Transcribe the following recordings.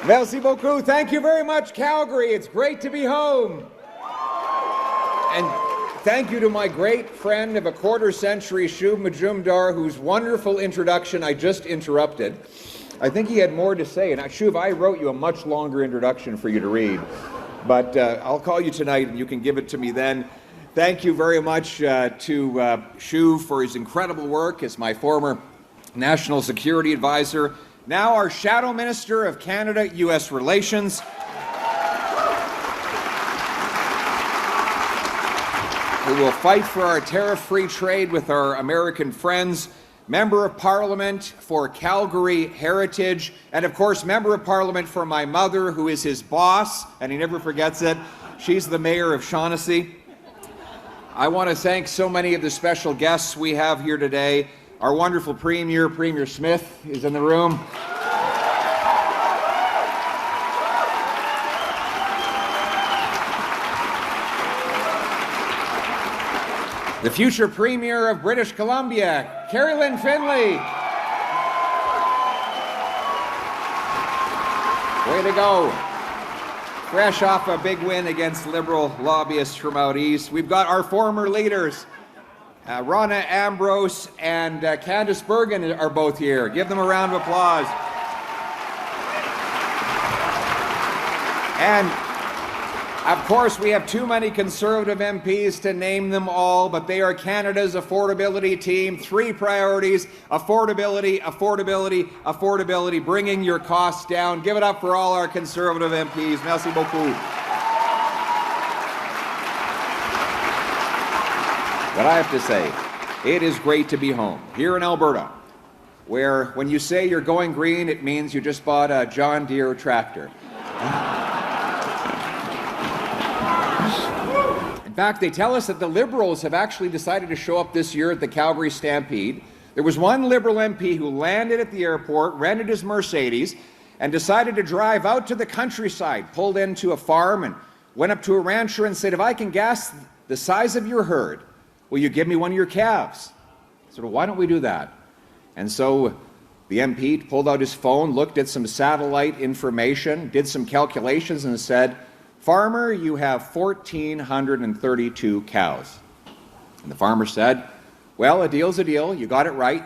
Merci beaucoup. Thank you very much, Calgary. It's great to be home. And thank you to my great friend of a quarter century, Shub Majumdar, whose wonderful introduction I just interrupted. I think he had more to say. And Shub, I wrote you a much longer introduction for you to read. But I'll call you tonight and you can give it to me then. Thank you very much to Shub for his incredible work as my former National Security Advisor, now our Shadow Minister of Canada-U.S. Relations. Who will fight for our tariff-free trade with our American friends, Member of Parliament for Calgary Heritage, and of course Member of Parliament for my mother, who is his boss, and he never forgets it. She's the Mayor of Shaughnessy. I want to thank so many of the special guests we have here today. Our wonderful Premier, Premier Smith, is in the room. The future Premier of British Columbia, Carrie Lynn Finlay. Way to go. Fresh off a big win against Liberal lobbyists from out east. We've got our former leaders, Rona Ambrose and Candice Bergen are both here. Give them a round of applause. And of course, we have too many Conservative MPs to name them all, but they are Canada's affordability team. 3 priorities: affordability, affordability, affordability, bringing your costs down. Give it up for all our Conservative MPs. Merci beaucoup. But I have to say, it is great to be home, here in Alberta, where when you say you're going green, it means you just bought a John Deere tractor. In fact, they tell us that the Liberals have actually decided to show up this year at the Calgary Stampede. There was one Liberal MP who landed at the airport, rented his Mercedes, and decided to drive out to the countryside, pulled into a farm, and went up to a rancher and said, "If I can guess the size of your herd, will you give me one of your calves?" I said, "Well, why don't we do that?" And so the MP pulled out his phone, looked at some satellite information, did some calculations, and said, "Farmer, you have 1,432 cows." And the farmer said, "Well, a deal's a deal. You got it right.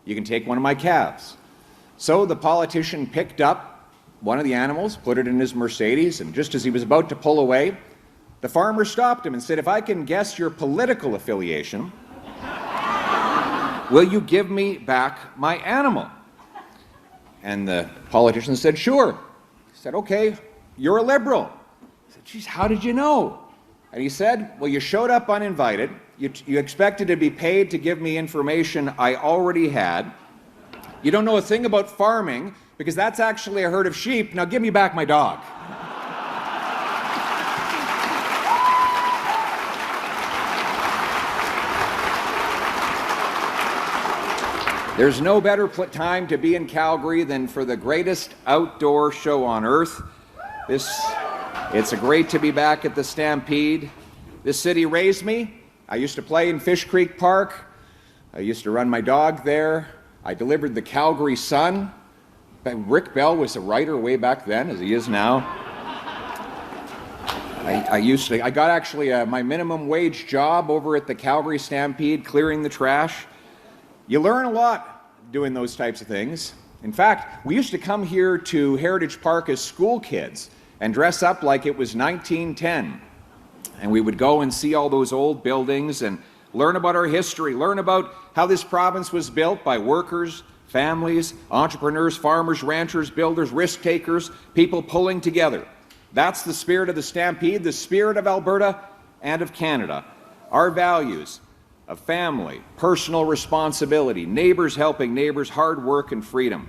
You can take one of my calves." So the politician picked up one of the animals, put it in his Mercedes, and just as he was about to pull away, the farmer stopped him and said, "If I can guess your political affiliation, will you give me back my animal?" And the politician said, "Sure." He said, "Okay, you're a Liberal." I said, "Geez, how did you know?" And he said, "Well, you showed up uninvited. You expected to be paid to give me information I already had. You don't know a thing about farming because that's actually a herd of sheep. Now give me back my dog." There's no better time to be in Calgary than for the greatest outdoor show on earth. It's great to be back at the Stampede. This city raised me. I used to play in Fish Creek Park. I used to run my dog there. I delivered the Calgary Sun. Rick Bell was a writer way back then, as he is now. I got actually my minimum wage job over at the Calgary Stampede, clearing the trash. You learn a lot doing those types of things. In fact, we used to come here to Heritage Park as school kids and dress up like it was 1910. And we would go and see all those old buildings and learn about our history, learn about how this province was built by workers, families, entrepreneurs, farmers, ranchers, builders, risk takers, people pulling together. That's the spirit of the Stampede, the spirit of Alberta and of Canada. Our values of family, personal responsibility, neighbors helping neighbors, hard work and freedom.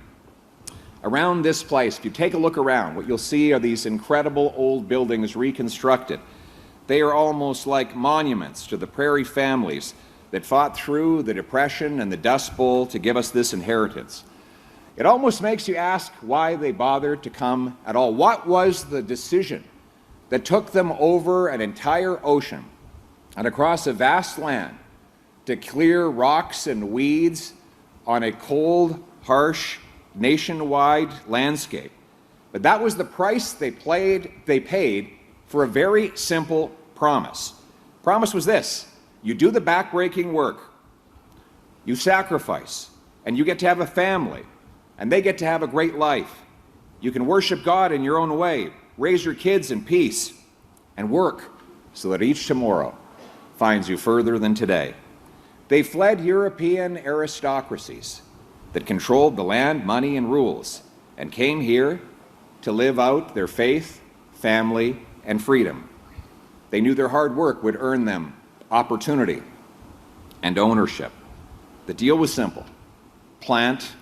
Around this place, if you take a look around, what you'll see are these incredible old buildings reconstructed. They are almost like monuments to the prairie families that fought through the Depression and the Dust Bowl to give us this inheritance. It almost makes you ask why they bothered to come at all. What was the decision that took them over an entire ocean and across a vast land to clear rocks and weeds on a cold, harsh, nationwide landscape But that was the price they paid for a very simple promise. Promise was this: you do the backbreaking work, you sacrifice, and you get to have a family, and they get to have a great life. You can worship God in your own way, raise your kids in peace, and work so that each tomorrow finds you further than today. They fled European aristocracies that controlled the land, money, and rules, and came here to live out their faith, family, and freedom. They knew their hard work would earn them opportunity and ownership. The deal was simple: plant,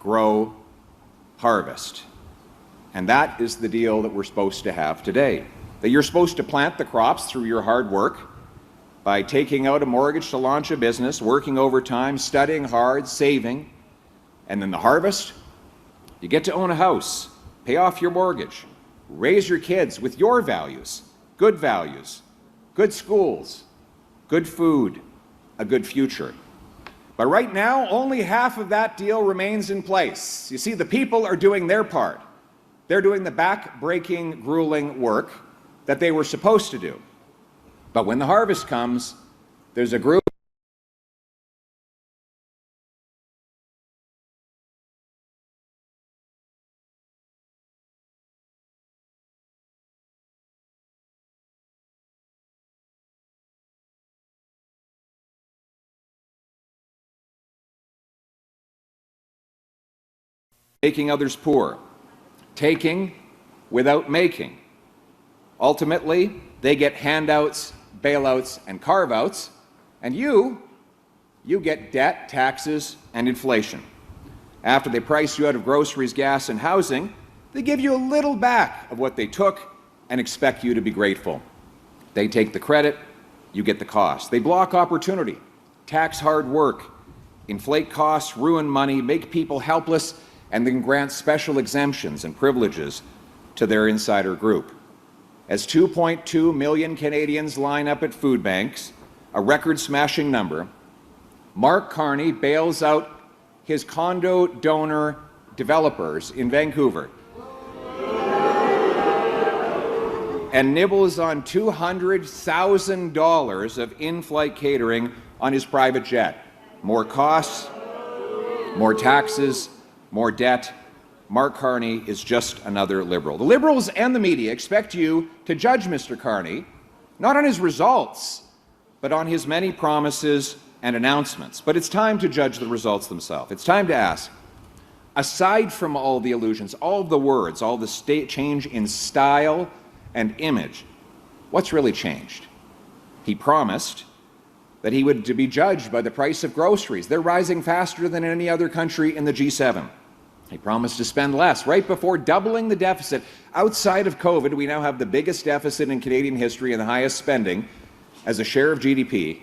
grow, harvest. And that is the deal that we're supposed to have today. That you're supposed to plant the crops through your hard work by taking out a mortgage to launch a business, working overtime, studying hard, saving. And then the harvest, you get to own a house, pay off your mortgage, raise your kids with your values, good schools, good food, a good future. But right now, only half of that deal remains in place. You see, the people are doing their part. They're doing the back-breaking, grueling work that they were supposed to do. But when the harvest comes, there's a group making others poor, taking without making. Ultimately, they get handouts, bailouts, and carve-outs, and you get debt, taxes, and inflation. After they price you out of groceries, gas, and housing, they give you a little back of what they took and expect you to be grateful. They take the credit, you get the cost. They block opportunity, tax hard work, inflate costs, ruin money, make people helpless, and then grant special exemptions and privileges to their insider group. As 2.2 million Canadians line up at food banks, a record-smashing number, Mark Carney bails out his condo donor developers in Vancouver and nibbles on $200,000 of in-flight catering on his private jet. More costs, more taxes, more debt. Mark Carney is just another Liberal. The Liberals and the media expect you to judge Mr. Carney, not on his results, but on his many promises and announcements. But it's time to judge the results themselves. It's time to ask, aside from all the illusions, all the words, all the change in style and image, what's really changed? He promised that he would be judged by the price of groceries. They're rising faster than any other country in the G7. He promised to spend less, right before doubling the deficit. Outside of COVID, we now have the biggest deficit in Canadian history and the highest spending as a share of GDP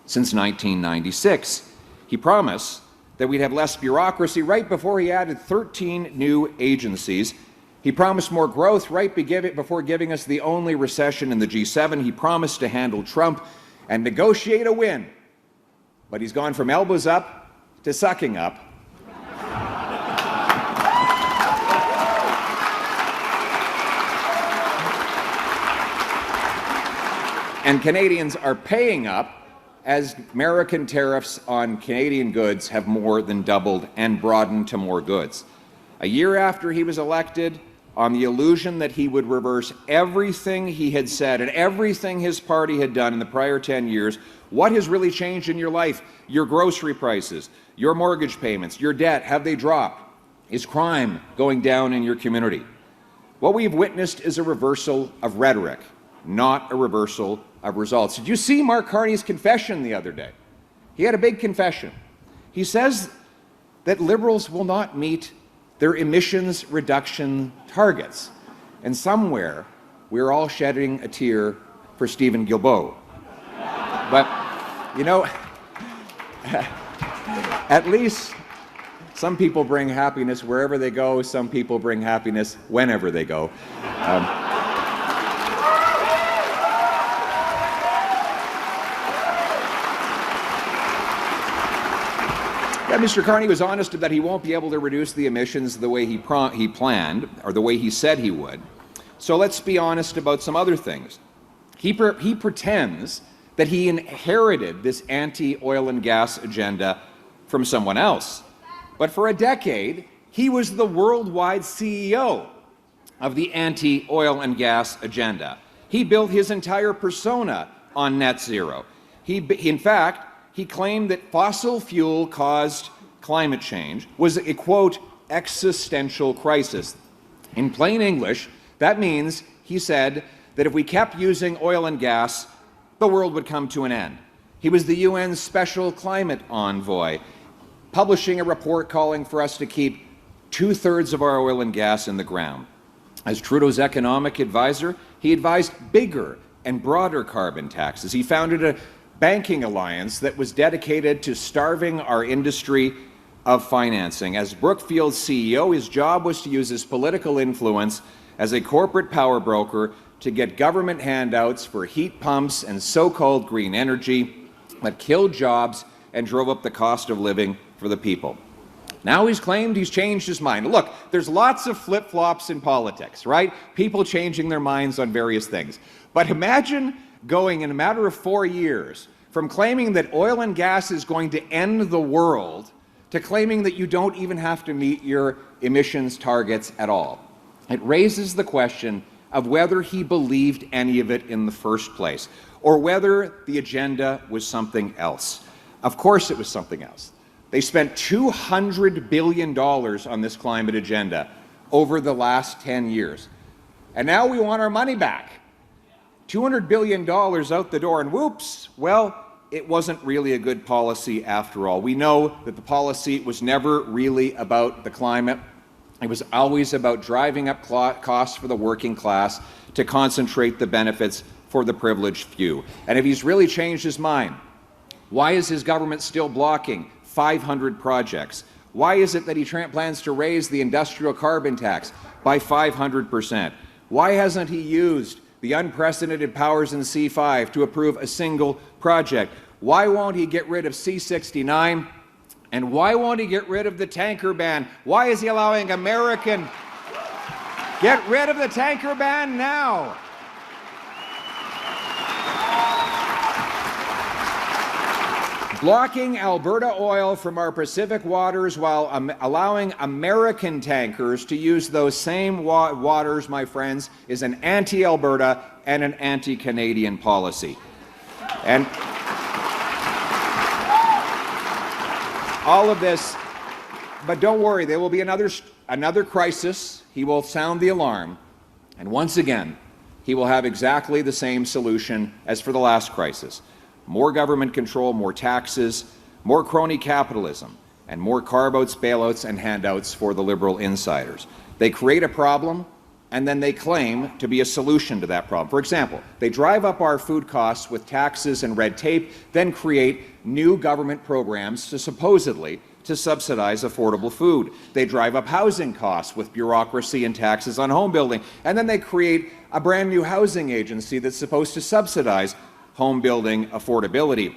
since 1996. He promised that we'd have less bureaucracy right before he added 13 new agencies. He promised more growth right before giving us the only recession in the G7. He promised to handle Trump and negotiate a win. But he's gone from elbows up to sucking up. And Canadians are paying up as American tariffs on Canadian goods have more than doubled and broadened to more goods. A year after he was elected, on the illusion that he would reverse everything he had said and everything his party had done in the prior 10 years, what has really changed in your life? Your grocery prices, your mortgage payments, your debt, have they dropped? Is crime going down in your community? What we've witnessed is a reversal of rhetoric, not a reversal of results. Did you see Mark Carney's confession the other day? He had a big confession. He says that Liberals will not meet their emissions reduction targets. And somewhere, we're all shedding a tear for Stephen Guilbeault. But, you know, at least some people bring happiness wherever they go. Some people bring happiness whenever they go. Mr. Carney was honest that he won't be able to reduce the emissions the way he planned, or the way he said he would. So let's be honest about some other things. He pretends that he inherited this anti-oil and gas agenda from someone else. But for a decade, he was the worldwide CEO of the anti-oil and gas agenda. He built his entire persona on net zero. In fact, he claimed that fossil fuel caused climate change was a, quote, existential crisis. In plain English, that means, he said, that if we kept using oil and gas, the world would come to an end. He was the UN's special climate envoy, publishing a report calling for us to keep 2/3 of our oil and gas in the ground. As Trudeau's economic advisor, he advised bigger and broader carbon taxes. He founded a banking alliance that was dedicated to starving our industry of financing. As Brookfield's CEO, his job was to use his political influence as a corporate power broker to get government handouts for heat pumps and so-called green energy that killed jobs and drove up the cost of living for the people. Now he's claimed he's changed his mind. Look, there's lots of flip-flops in politics, right? People changing their minds on various things. But imagine going in a matter of 4 years from claiming that oil and gas is going to end the world to claiming that you don't even have to meet your emissions targets at all. It raises the question of whether he believed any of it in the first place, or whether the agenda was something else. Of course it was something else. They spent $200 billion on this climate agenda over the last 10 years. And now we want our money back. $200 billion out the door, and whoops, well, it wasn't really a good policy after all. We know that the policy was never really about the climate. It was always about driving up costs for the working class to concentrate the benefits for the privileged few. And if he's really changed his mind, why is his government still blocking 500 projects? Why is it that he plans to raise the industrial carbon tax by 500%? Why hasn't he used the unprecedented powers in C5 to approve a single project? Why won't he get rid of C69? And why won't he get rid of the tanker ban? Why is he allowing American... Get rid of the tanker ban now! Blocking Alberta oil from our Pacific waters while allowing American tankers to use those same waters, my friends, is an anti-Alberta and an anti-Canadian policy. And all of this, but don't worry, there will be another crisis. He will sound the alarm, and once again, he will have exactly the same solution as for the last crisis. More government control, more taxes, more crony capitalism, and more carve-outs, bailouts, and handouts for the Liberal insiders. They create a problem, and then they claim to be a solution to that problem. For example, they drive up our food costs with taxes and red tape, then create new government programs to supposedly subsidize affordable food. They drive up housing costs with bureaucracy and taxes on home building, and then they create a brand new housing agency that's supposed to subsidize home building affordability.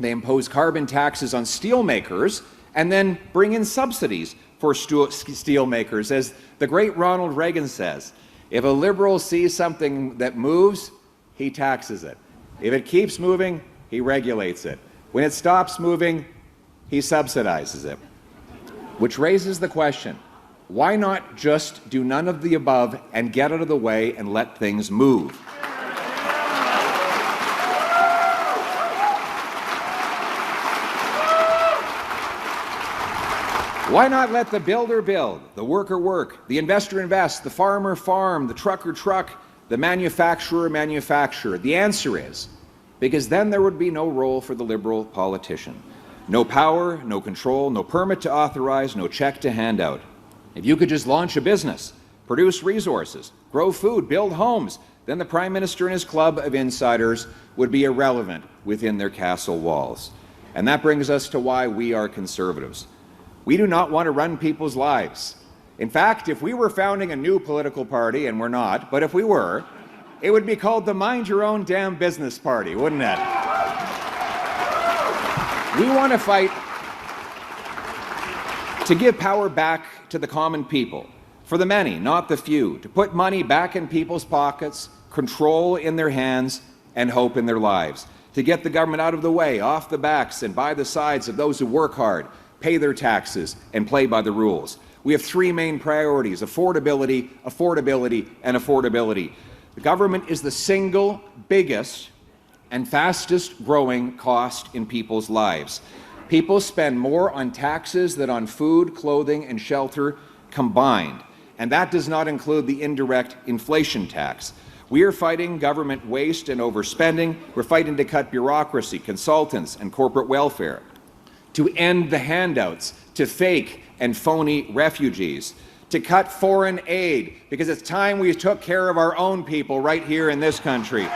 They impose carbon taxes on steel makers and then bring in subsidies for steel makers. As the great Ronald Reagan says, if a Liberal sees something that moves, he taxes it. If it keeps moving, he regulates it. When it stops moving, he subsidizes it. Which raises the question, why not just do none of the above and get out of the way and let things move? Why not let the builder build, the worker work, the investor invest, the farmer farm, the trucker truck, the manufacturer manufacture? The answer is, because then there would be no role for the Liberal politician. No power, no control, no permit to authorize, no check to hand out. If you could just launch a business, produce resources, grow food, build homes, then the Prime Minister and his club of insiders would be irrelevant within their castle walls. And that brings us to why we are Conservatives. We do not want to run people's lives. In fact, if we were founding a new political party, and we're not, but if we were, it would be called the Mind Your Own Damn Business Party, wouldn't it? We want to fight to give power back to the common people, for the many, not the few, to put money back in people's pockets, control in their hands, and hope in their lives, to get the government out of the way, off the backs and by the sides of those who work hard, pay their taxes, and play by the rules. We have three main priorities: affordability, affordability, and affordability. The government is the single biggest and fastest growing cost in people's lives. People spend more on taxes than on food, clothing, and shelter combined, and that does not include the indirect inflation tax. We are fighting government waste and overspending. We're fighting to cut bureaucracy, consultants, and corporate welfare, to end the handouts to fake and phony refugees, to cut foreign aid, because it's time we took care of our own people right here in this country.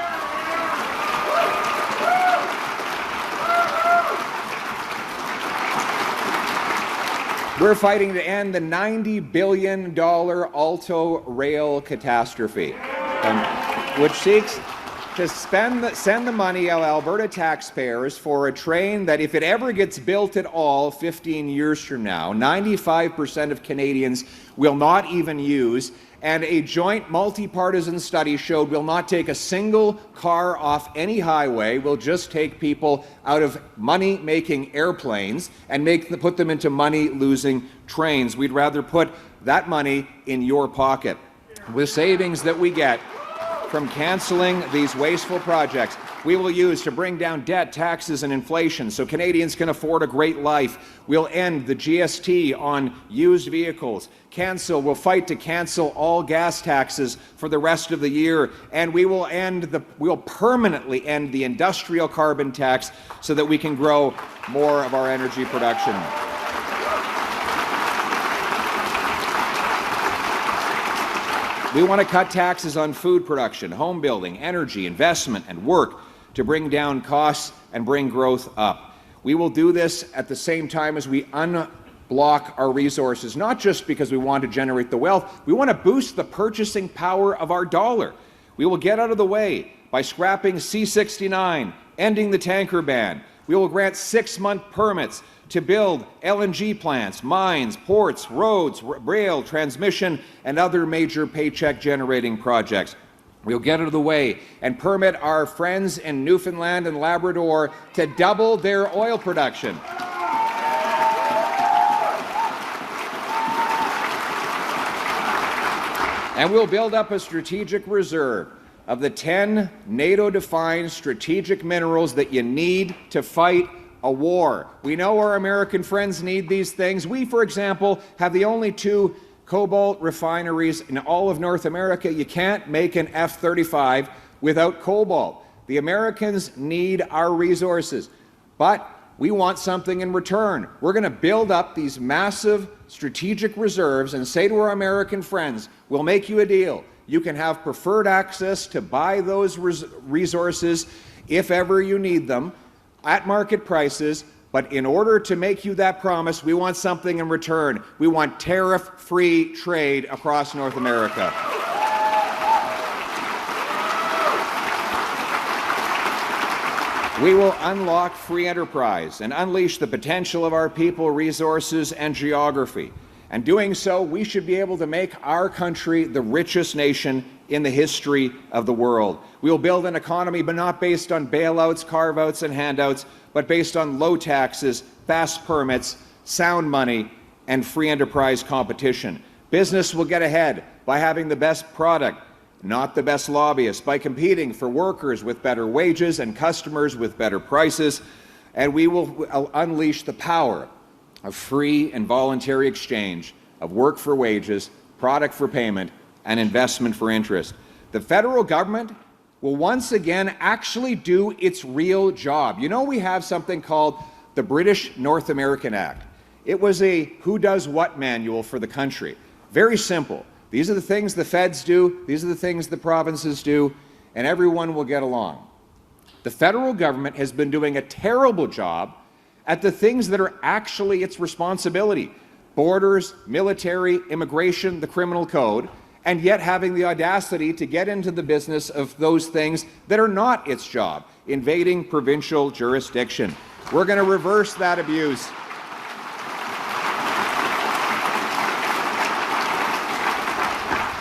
We're fighting to end the $90 billion Alto rail catastrophe, which seeks to send the money of Alberta taxpayers for a train that, if it ever gets built at all 15 years from now, 95% of Canadians will not even use, and a joint multi-partisan study showed will not take a single car off any highway, will just take people out of money-making airplanes and put them into money-losing trains. We'd rather put that money in your pocket. With savings that we get from cancelling these wasteful projects, we will use to bring down debt, taxes, and inflation so Canadians can afford a great life. We'll end the GST on used vehicles. We'll fight to cancel all gas taxes for the rest of the year, and we'll permanently end the industrial carbon tax so that we can grow more of our energy production. We want to cut taxes on food production, home building, energy, investment, and work to bring down costs and bring growth up. We will do this at the same time as we unblock our resources, not just because we want to generate the wealth. We want to boost the purchasing power of our dollar. We will get out of the way by scrapping C-69, ending the tanker ban. We will grant 6-month permits to build LNG plants, mines, ports, roads, rail, transmission, and other major paycheck-generating projects. We'll get out of the way and permit our friends in Newfoundland and Labrador to double their oil production. And we'll build up a strategic reserve of the 10 NATO-defined strategic minerals that you need to fight a war. We know our American friends need these things. We, for example, have the only 2 cobalt refineries in all of North America. You can't make an F-35 without cobalt. The Americans need our resources, but we want something in return. We're going to build up these massive strategic reserves and say to our American friends, we'll make you a deal. You can have preferred access to buy those resources if ever you need them at market prices, but in order to make you that promise, we want something in return. We want tariff-free trade across North America. We will unlock free enterprise and unleash the potential of our people, resources, and geography. And doing so, we should be able to make our country the richest nation in the history of the world. We will build an economy, but not based on bailouts, carve-outs, and handouts, but based on low taxes, fast permits, sound money, and free enterprise competition. Business will get ahead by having the best product, not the best lobbyists, by competing for workers with better wages and customers with better prices, and we will unleash the power of free and voluntary exchange of work for wages, product for payment, and investment for interest. The federal government will once again actually do its real job. You know, we have something called the British North American Act. It was a who does what manual for the country. Very simple. These are the things the feds do, these are the things the provinces do, and everyone will get along. The federal government has been doing a terrible job at the things that are actually its responsibility: borders, military, immigration, the criminal code, and yet having the audacity to get into the business of those things that are not its job, invading provincial jurisdiction. We're going to reverse that abuse.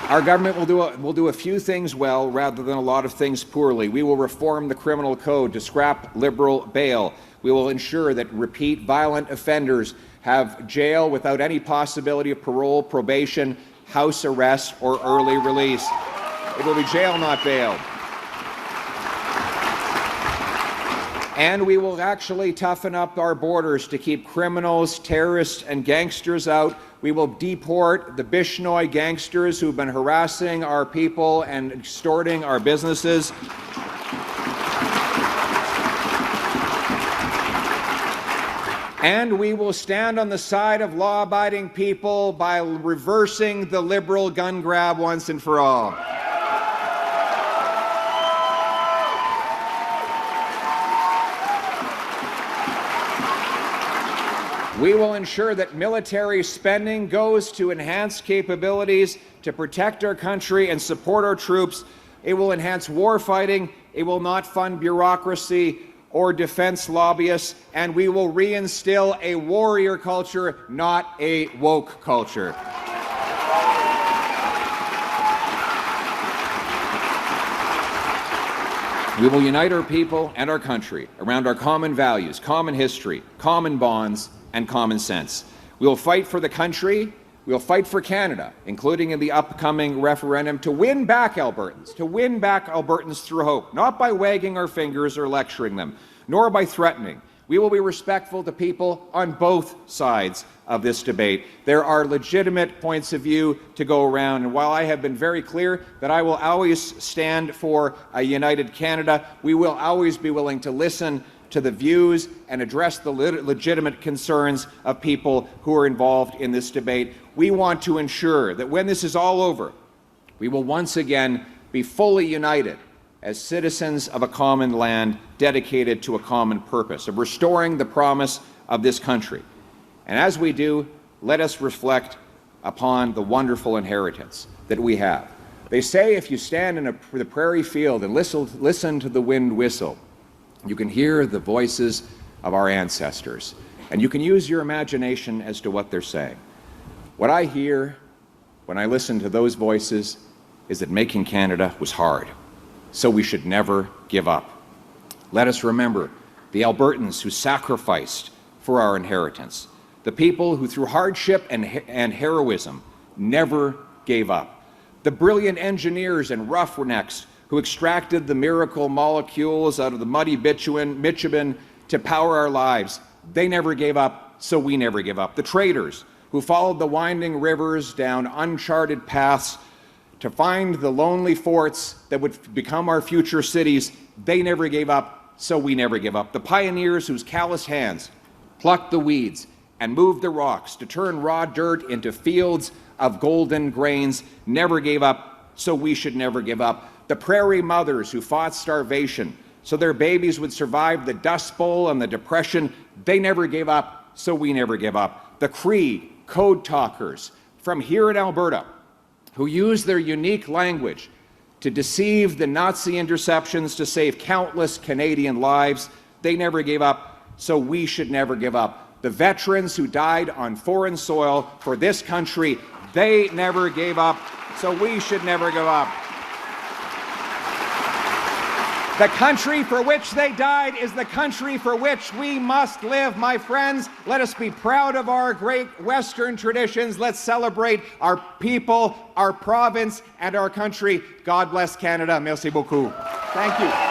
Our government will do a few things well rather than a lot of things poorly. We will reform the criminal code to scrap liberal bail. We will ensure that repeat violent offenders have jail without any possibility of parole, probation, house arrest, or early release. It will be jail, not bail. And we will actually toughen up our borders to keep criminals, terrorists, and gangsters out. We will deport the Bishnoi gangsters who've been harassing our people and extorting our businesses. And we will stand on the side of law-abiding people by reversing the liberal gun grab once and for all. We will ensure that military spending goes to enhance capabilities to protect our country and support our troops. It will enhance war fighting. It will not fund bureaucracy or defense lobbyists. And we will reinstill a warrior culture, not a woke culture. We will unite our people and our country around our common values, common history, common bonds, and common sense. We will fight for the country, we will fight for Canada, including in the upcoming referendum, to win back Albertans through hope, not by wagging our fingers or lecturing them, nor by threatening. We will be respectful to people on both sides of this debate. There are legitimate points of view to go around, and while I have been very clear that I will always stand for a united Canada, we will always be willing to listen to the views and address the legitimate concerns of people who are involved in this debate. We want to ensure that when this is all over, we will once again be fully united as citizens of a common land dedicated to a common purpose, of restoring the promise of this country. And as we do, let us reflect upon the wonderful inheritance that we have. They say if you stand in the prairie field and listen to the wind whistle, you can hear the voices of our ancestors, and you can use your imagination as to what they're saying. What I hear when I listen to those voices is that making Canada was hard, so we should never give up. Let us remember the Albertans who sacrificed for our inheritance, the people who through hardship and heroism never gave up, the brilliant engineers and roughnecks who extracted the miracle molecules out of the muddy bitumen to power our lives. They never gave up, so we never give up. The traders who followed the winding rivers down uncharted paths to find the lonely forts that would become our future cities, they never gave up, so we never give up. The pioneers whose callous hands plucked the weeds and moved the rocks to turn raw dirt into fields of golden grains never gave up, so we should never give up. The prairie mothers who fought starvation so their babies would survive the Dust Bowl and the Depression, they never gave up, so we never give up. The Cree code talkers from here in Alberta who used their unique language to deceive the Nazi interceptions to save countless Canadian lives, they never gave up, so we should never give up. The veterans who died on foreign soil for this country, they never gave up, so we should never give up. The country for which they died is the country for which we must live, my friends. Let us be proud of our great Western traditions. Let's celebrate our people, our province, and our country. God bless Canada. Merci beaucoup. Thank you.